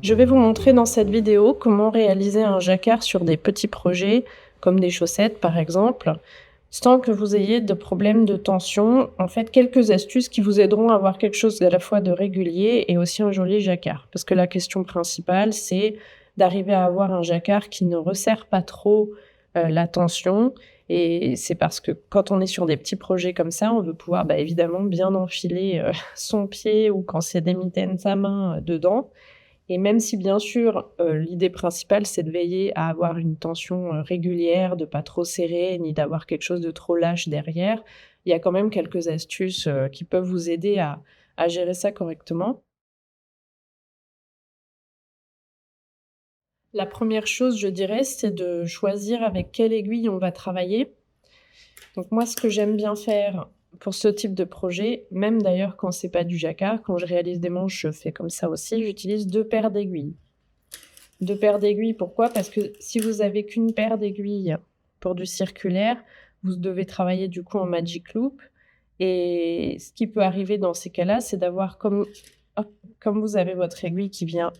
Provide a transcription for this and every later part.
Je vais vous montrer dans cette vidéo comment réaliser un jacquard sur des petits projets, comme des chaussettes par exemple, sans que vous ayez de problème de tension. En fait, quelques astuces qui vous aideront à avoir quelque chose à la fois de régulier et aussi un joli jacquard. Parce que la question principale, c'est d'arriver à avoir un jacquard qui ne resserre pas trop la tension. Et c'est parce que quand on est sur des petits projets comme ça, on veut pouvoir évidemment bien enfiler son pied ou quand c'est des mitaines sa main dedans. Et même si bien sûr, l'idée principale, c'est de veiller à avoir une tension, régulière, de pas trop serrer, ni d'avoir quelque chose de trop lâche derrière, il y a quand même quelques astuces, qui peuvent vous aider à gérer ça correctement. La première chose, je dirais, c'est de choisir avec quelle aiguille on va travailler. Donc moi, ce que j'aime bien faire pour ce type de projet, même d'ailleurs quand c'est pas du jacquard, quand je réalise des manches, je fais comme ça aussi, j'utilise 2 paires d'aiguilles. 2 paires d'aiguilles, pourquoi? Parce que si vous avez qu'une paire d'aiguilles pour du circulaire, vous devez travailler du coup en magic loop et ce qui peut arriver dans ces cas-là, c'est d'avoir comme hop, comme vous avez votre aiguille qui vient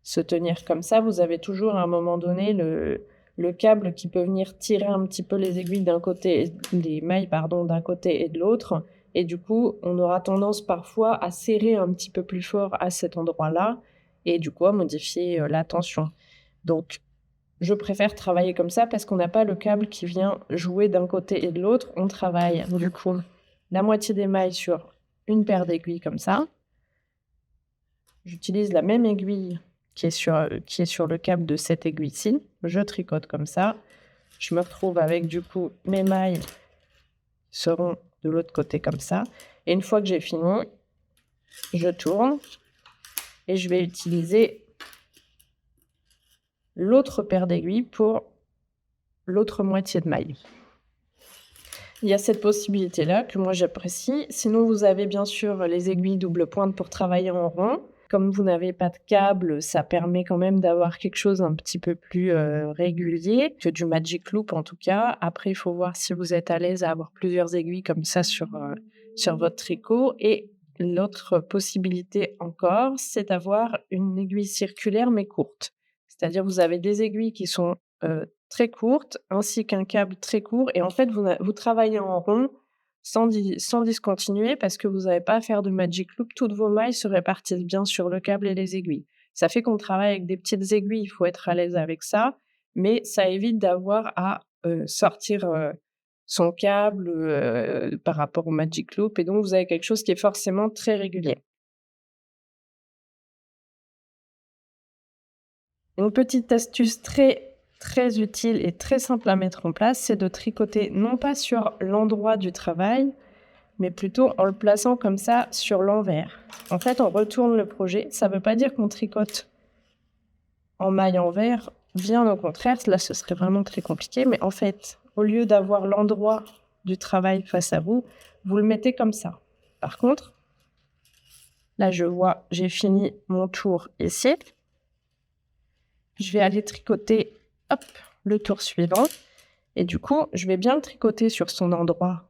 se tenir comme ça, vous avez toujours à un moment donné le câble qui peut venir tirer un petit peu les aiguilles d'un côté les mailles pardon, d'un côté et de l'autre et du coup, on aura tendance parfois à serrer un petit peu plus fort à cet endroit-là et du coup à modifier, la tension. Donc je préfère travailler comme ça parce qu'on n'a pas le câble qui vient jouer d'un côté et de l'autre. On travaille du coup la moitié des mailles sur une paire d'aiguilles comme ça. J'utilise la même aiguille qui est sur le câble de cette aiguille-ci. Je tricote comme ça. Je me retrouve avec du coup mes mailles seront de l'autre côté comme ça et une fois que j'ai fini, je tourne et je vais utiliser l'autre paire d'aiguilles pour l'autre moitié de maille. Il y a cette possibilité-là que moi j'apprécie. Sinon, vous avez bien sûr les aiguilles double pointe pour travailler en rond. Comme vous n'avez pas de câble, ça permet quand même d'avoir quelque chose un petit peu plus, régulier que du magic loop en tout cas. Après, il faut voir si vous êtes à l'aise à avoir plusieurs aiguilles comme ça sur votre tricot et l'autre possibilité encore, c'est d'avoir une aiguille circulaire mais courte. C'est-à-dire vous avez des aiguilles qui sont, très courte, ainsi qu'un câble très court et en fait, vous travaillez en rond sans discontinuer parce que vous n'avez pas à faire de magic loop. Toutes vos mailles se répartissent bien sur le câble et les aiguilles. Ça fait qu'on travaille avec des petites aiguilles, il faut être à l'aise avec ça, mais ça évite d'avoir à, sortir, son câble, par rapport au magic loop et donc vous avez quelque chose qui est forcément très régulier. Une petite astuce très, très utile et très simple à mettre en place, c'est de tricoter non pas sur l'endroit du travail, mais plutôt en le plaçant comme ça sur l'envers. En fait, on retourne le projet. Ça ne veut pas dire qu'on tricote en maille envers, bien au contraire, là ce serait vraiment très compliqué, mais en fait, au lieu d'avoir l'endroit du travail face à vous, vous le mettez comme ça. Par contre, là je vois, j'ai fini mon tour ici. Je vais aller tricoter, hop, le tour suivant. Et du coup, je vais bien le tricoter sur son endroit,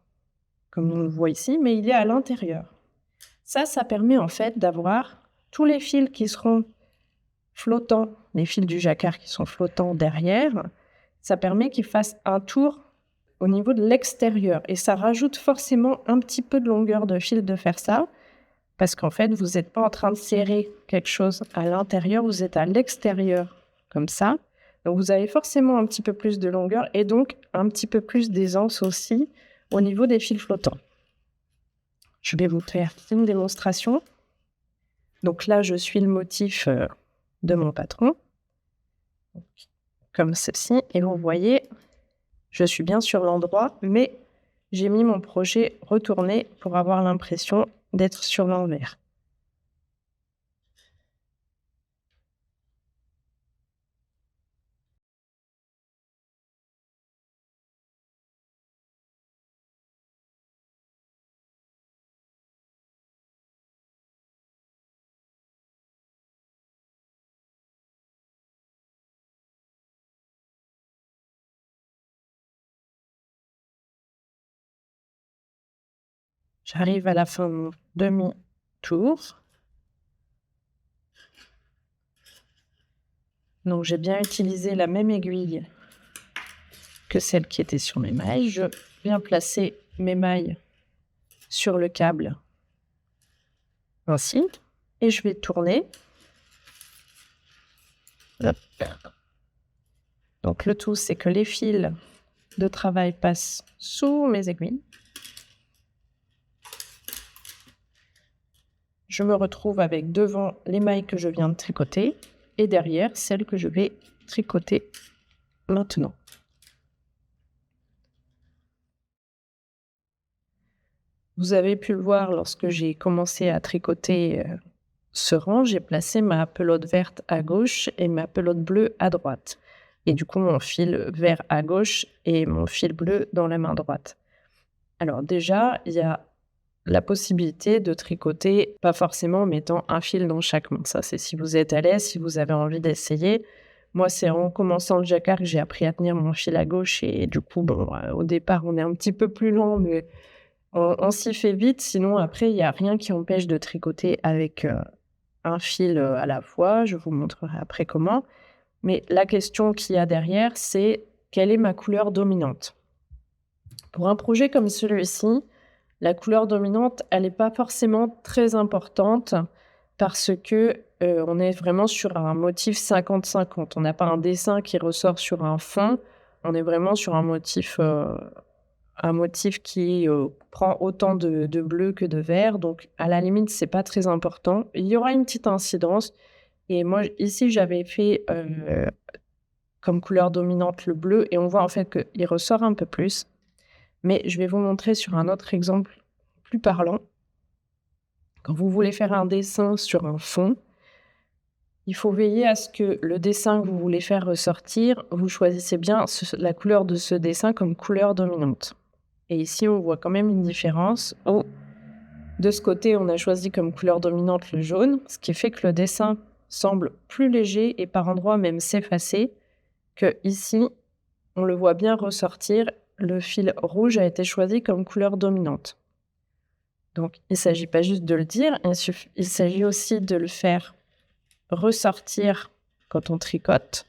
comme on le voit ici, mais il est à l'intérieur. Ça permet en fait d'avoir tous les fils qui seront flottants, les fils du jacquard qui sont flottants derrière. Ça permet qu'ils fassent un tour au niveau de l'extérieur. Et ça rajoute forcément un petit peu de longueur de fil de faire ça, parce qu'en fait, vous n'êtes pas en train de serrer quelque chose à l'intérieur, vous êtes à l'extérieur, comme ça. Donc, vous avez forcément un petit peu plus de longueur et donc un petit peu plus d'aisance aussi au niveau des fils flottants. Je vais vous faire une démonstration. Donc là, je suis le motif de mon patron, comme ceci. Et vous voyez, je suis bien sur l'endroit, mais j'ai mis mon projet retourné pour avoir l'impression d'être sur l'envers. J'arrive à la fin de mon demi-tour. Donc j'ai bien utilisé la même aiguille que celle qui était sur mes mailles. Je viens placer mes mailles sur le câble ainsi et je vais tourner. Hop. Donc le tout, c'est que les fils de travail passent sous mes aiguilles. Je me retrouve avec devant les mailles que je viens de tricoter et derrière celles que je vais tricoter maintenant. Vous avez pu le voir lorsque j'ai commencé à tricoter ce rang, j'ai placé ma pelote verte à gauche et ma pelote bleue à droite. Et du coup, mon fil vert à gauche et mon fil bleu dans la main droite. Alors déjà, il y a la possibilité de tricoter, pas forcément en mettant un fil dans chaque main. Ça, c'est si vous êtes à l'aise, si vous avez envie d'essayer. Moi, c'est en commençant le jacquard que j'ai appris à tenir mon fil à gauche. Et du coup, au départ, on est un petit peu plus lent, mais on s'y fait vite. Sinon, après, il n'y a rien qui empêche de tricoter avec un fil à la fois. Je vous montrerai après comment. Mais la question qu'il y a derrière, c'est quelle est ma couleur dominante? Pour un projet comme celui-ci, la couleur dominante, elle n'est pas forcément très importante parce que on est vraiment sur un motif 50-50. On n'a pas un dessin qui ressort sur un fond. On est vraiment sur un motif qui prend autant de bleu que de vert. Donc, à la limite, c'est pas très important. Il y aura une petite incidence. Et moi, ici, j'avais fait comme couleur dominante le bleu. Et on voit en fait qu'il ressort un peu plus. Mais je vais vous montrer sur un autre exemple plus parlant. Quand vous voulez faire un dessin sur un fond, il faut veiller à ce que le dessin que vous voulez faire ressortir, vous choisissez bien la couleur de ce dessin comme couleur dominante. Et ici, on voit quand même une différence. De ce côté, on a choisi comme couleur dominante le jaune, ce qui fait que le dessin semble plus léger et par endroits même s'effacer, que ici, on le voit bien ressortir. Le fil rouge a été choisi comme couleur dominante. Donc, il ne s'agit pas juste de le dire, il s'agit aussi de le faire ressortir quand on tricote.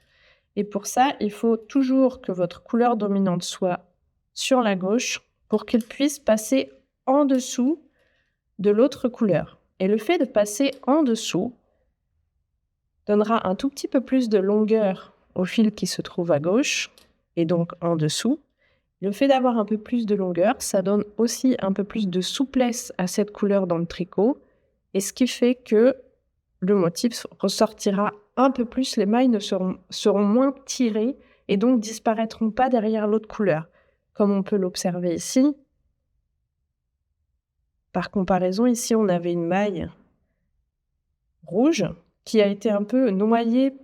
Et pour ça, il faut toujours que votre couleur dominante soit sur la gauche pour qu'elle puisse passer en dessous de l'autre couleur. Et le fait de passer en dessous donnera un tout petit peu plus de longueur au fil qui se trouve à gauche et donc en dessous. Le fait d'avoir un peu plus de longueur, ça donne aussi un peu plus de souplesse à cette couleur dans le tricot, et ce qui fait que le motif ressortira un peu plus, les mailles seront moins tirées et donc disparaîtront pas derrière l'autre couleur, comme on peut l'observer ici. Par comparaison, ici, on avait une maille rouge qui a été un peu noyée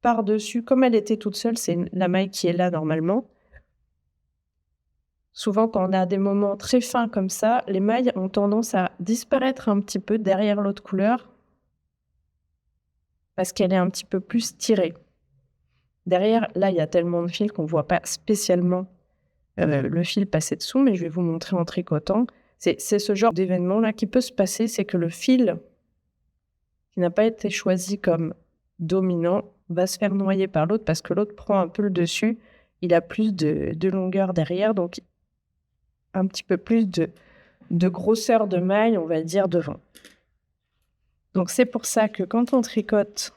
par-dessus, comme elle était toute seule, c'est la maille qui est là normalement. Souvent, quand on a des moments très fins comme ça, les mailles ont tendance à disparaître un petit peu derrière l'autre couleur parce qu'elle est un petit peu plus tirée. Derrière, là, il y a tellement de fils qu'on ne voit pas spécialement le fil passer dessous, mais je vais vous montrer en tricotant. C'est ce genre d'événement-là qui peut se passer, c'est que le fil qui n'a pas été choisi comme dominant va se faire noyer par l'autre parce que l'autre prend un peu le dessus. Il a plus de longueur derrière, donc un petit peu plus de grosseur de maille, on va dire, devant. Donc c'est pour ça que quand on tricote,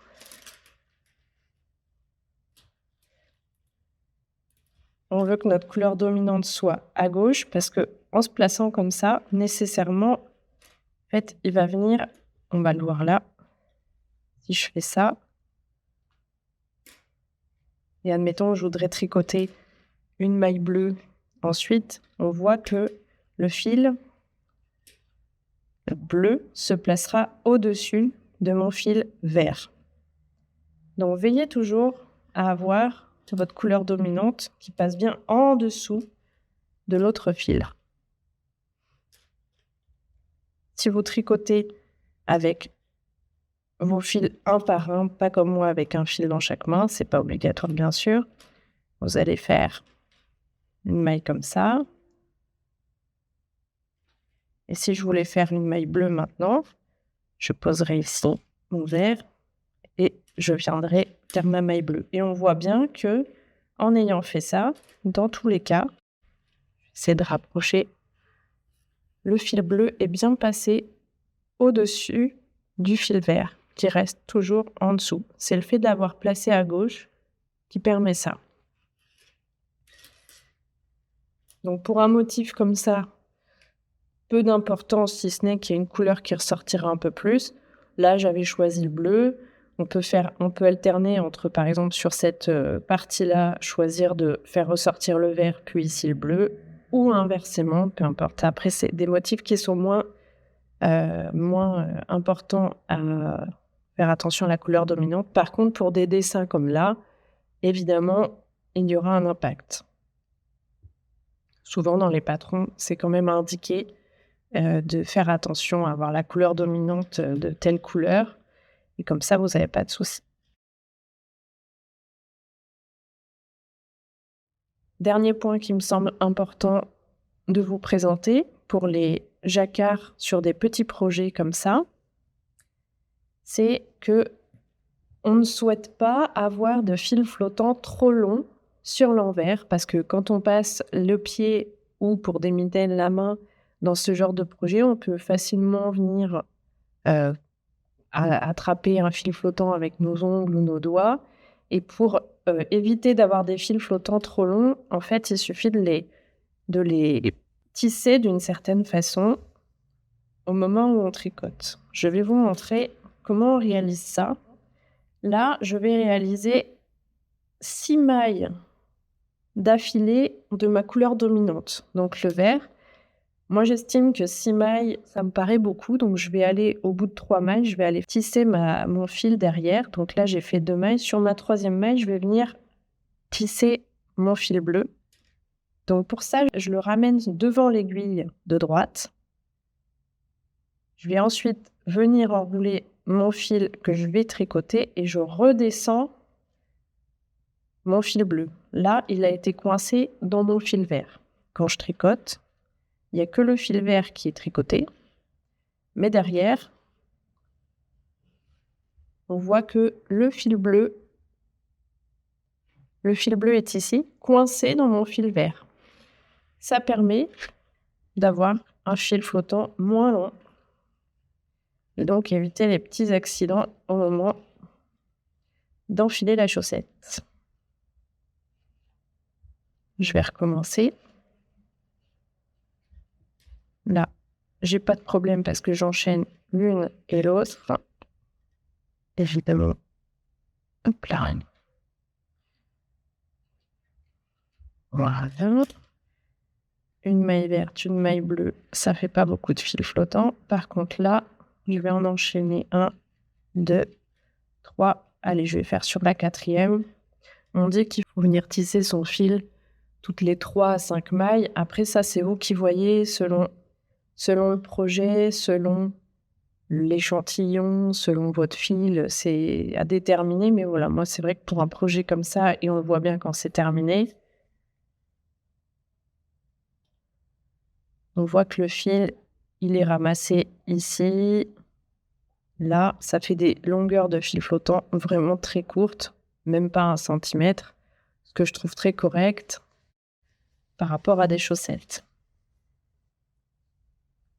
on veut que notre couleur dominante soit à gauche parce que en se plaçant comme ça, nécessairement, en fait, il va venir, on va le voir là, si je fais ça, et admettons, je voudrais tricoter une maille bleue. Ensuite, on voit que le fil bleu se placera au-dessus de mon fil vert. Donc, veillez toujours à avoir votre couleur dominante qui passe bien en dessous de l'autre fil. Si vous tricotez avec vos fils un par un, pas comme moi avec un fil dans chaque main, c'est pas obligatoire bien sûr. Vous allez faire une maille comme ça. Et si je voulais faire une maille bleue maintenant, je poserai ici mon vert et je viendrai terme ma maille bleue. Et on voit bien que en ayant fait ça, dans tous les cas, j'essaie de rapprocher, le fil bleu est bien passé au-dessus du fil vert, qui reste toujours en dessous. C'est le fait de l'avoir placé à gauche qui permet ça. Donc pour un motif comme ça, peu d'importance si ce n'est qu'il y a une couleur qui ressortira un peu plus. Là, j'avais choisi le bleu. On peut alterner entre, par exemple, sur cette partie-là, choisir de faire ressortir le vert, puis ici le bleu, ou inversement, peu importe. Après, c'est des motifs qui sont moins importants à faire attention à la couleur dominante. Par contre, pour des dessins comme là, évidemment, il y aura un impact. Souvent, dans les patrons, c'est quand même indiqué de faire attention à avoir la couleur dominante de telle couleur. Et comme ça, vous n'avez pas de souci. Dernier point qui me semble important de vous présenter pour les jacquards sur des petits projets comme ça, c'est que on ne souhaite pas avoir de fil flottant trop long sur l'envers parce que quand on passe le pied ou pour des mitaines la main dans ce genre de projet, on peut facilement venir attraper un fil flottant avec nos ongles ou nos doigts. Et pour éviter d'avoir des fils flottants trop longs, en fait, il suffit de les tisser d'une certaine façon au moment où on tricote. Je vais vous montrer comment on réalise ça. Là, je vais réaliser 6 mailles d'affilée de ma couleur dominante, donc le vert. Moi, j'estime que 6 mailles, ça me paraît beaucoup, donc je vais aller au bout de 3 mailles, je vais aller tisser mon fil derrière. Donc là, j'ai fait 2 mailles. Sur ma 3e maille, je vais venir tisser mon fil bleu. Donc pour ça, je le ramène devant l'aiguille de droite. Je vais ensuite venir enrouler mon fil que je vais tricoter et je redescends mon fil bleu. Là, il a été coincé dans mon fil vert. Quand je tricote, il n'y a que le fil vert qui est tricoté. Mais derrière, on voit que le fil bleu est ici, coincé dans mon fil vert. Ça permet d'avoir un fil flottant moins long et donc éviter les petits accidents au moment d'enfiler la chaussette. Je vais recommencer. Là, j'ai pas de problème parce que j'enchaîne l'une et l'autre. Évidemment. Hop là. Voilà. Une maille verte, une maille bleue, ça fait pas beaucoup de fils flottants. Par contre là, je vais en enchaîner 1, 2, 3. Allez, je vais faire sur la 4e. On dit qu'il faut venir tisser son fil toutes les 3 à 5 mailles. Après ça, c'est vous qui voyez selon le projet, selon l'échantillon, selon votre fil, c'est à déterminer. Mais voilà, moi, c'est vrai que pour un projet comme ça, et on le voit bien quand c'est terminé, on voit que le fil, il est ramassé ici. Là, ça fait des longueurs de fil flottant vraiment très courtes, même pas 1 centimètre, ce que je trouve très correct par rapport à des chaussettes.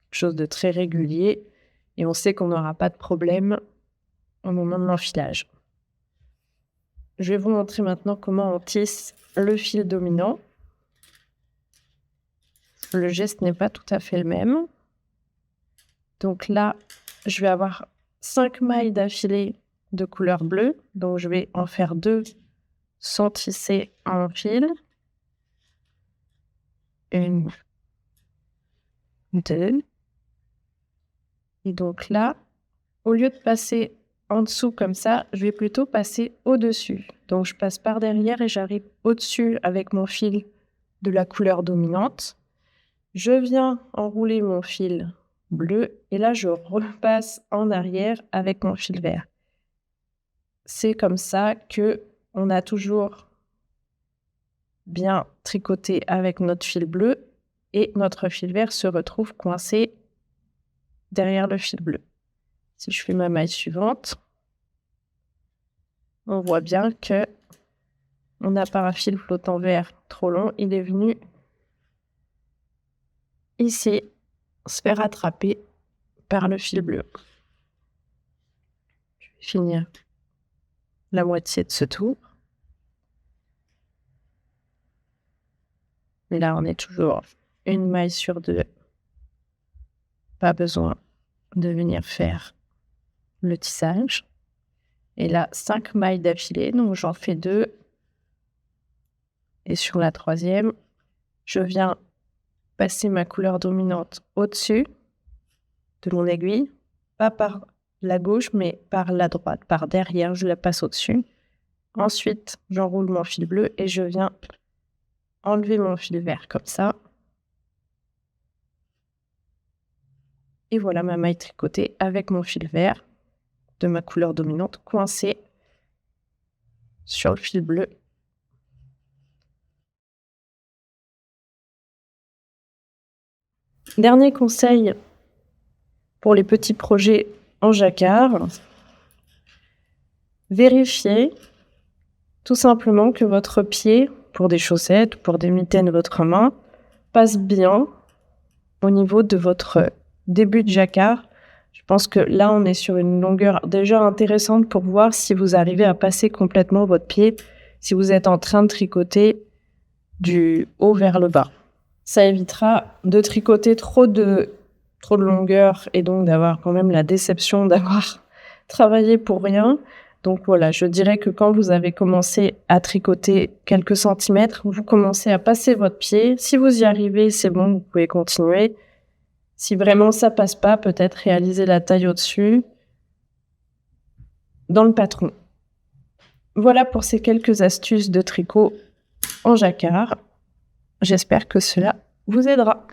Quelque chose de très régulier et on sait qu'on n'aura pas de problème au moment de l'enfilage. Je vais vous montrer maintenant comment on tisse le fil dominant. Le geste n'est pas tout à fait le même. Donc là, je vais avoir 5 mailles d'affilée de couleur bleue. Donc je vais en faire 2 sans tisser un fil. 1, 2. Et donc là, au lieu de passer en dessous comme ça, je vais plutôt passer au-dessus. Donc je passe par derrière et j'arrive au-dessus avec mon fil de la couleur dominante. Je viens enrouler mon fil bleu et là je repasse en arrière avec mon fil vert. C'est comme ça que on a toujours bien tricoté avec notre fil bleu et notre fil vert se retrouve coincé derrière le fil bleu. Si je fais ma maille suivante, on voit bien que mon parafil flottant vert trop long, il est venu ici se faire attraper par le fil bleu. Je vais finir la moitié de ce tour. Et là, on est toujours une maille sur 2. Pas besoin de venir faire le tissage. Et là, 5 mailles d'affilée, donc j'en fais 2. Et sur la 3e, je viens passer ma couleur dominante au-dessus de mon aiguille, pas par la gauche, mais par la droite, par derrière, je la passe au-dessus. Ensuite, j'enroule mon fil bleu et je viens enlever mon fil vert comme ça. Et voilà ma maille tricotée avec mon fil vert de ma couleur dominante coincé sur le fil bleu. Dernier conseil pour les petits projets en jacquard, vérifiez tout simplement que votre pied, pour des chaussettes, pour des mitaines, votre main, passe bien au niveau de votre début de jacquard. Je pense que là, on est sur une longueur déjà intéressante pour voir si vous arrivez à passer complètement votre pied, si vous êtes en train de tricoter du haut vers le bas. Ça évitera de tricoter trop de longueur et donc d'avoir quand même la déception d'avoir travaillé pour rien. Donc voilà, je dirais que quand vous avez commencé à tricoter quelques centimètres, vous commencez à passer votre pied. Si vous y arrivez, c'est bon, vous pouvez continuer. Si vraiment ça passe pas, peut-être réaliser la taille au-dessus dans le patron. Voilà pour ces quelques astuces de tricot en jacquard. J'espère que cela vous aidera.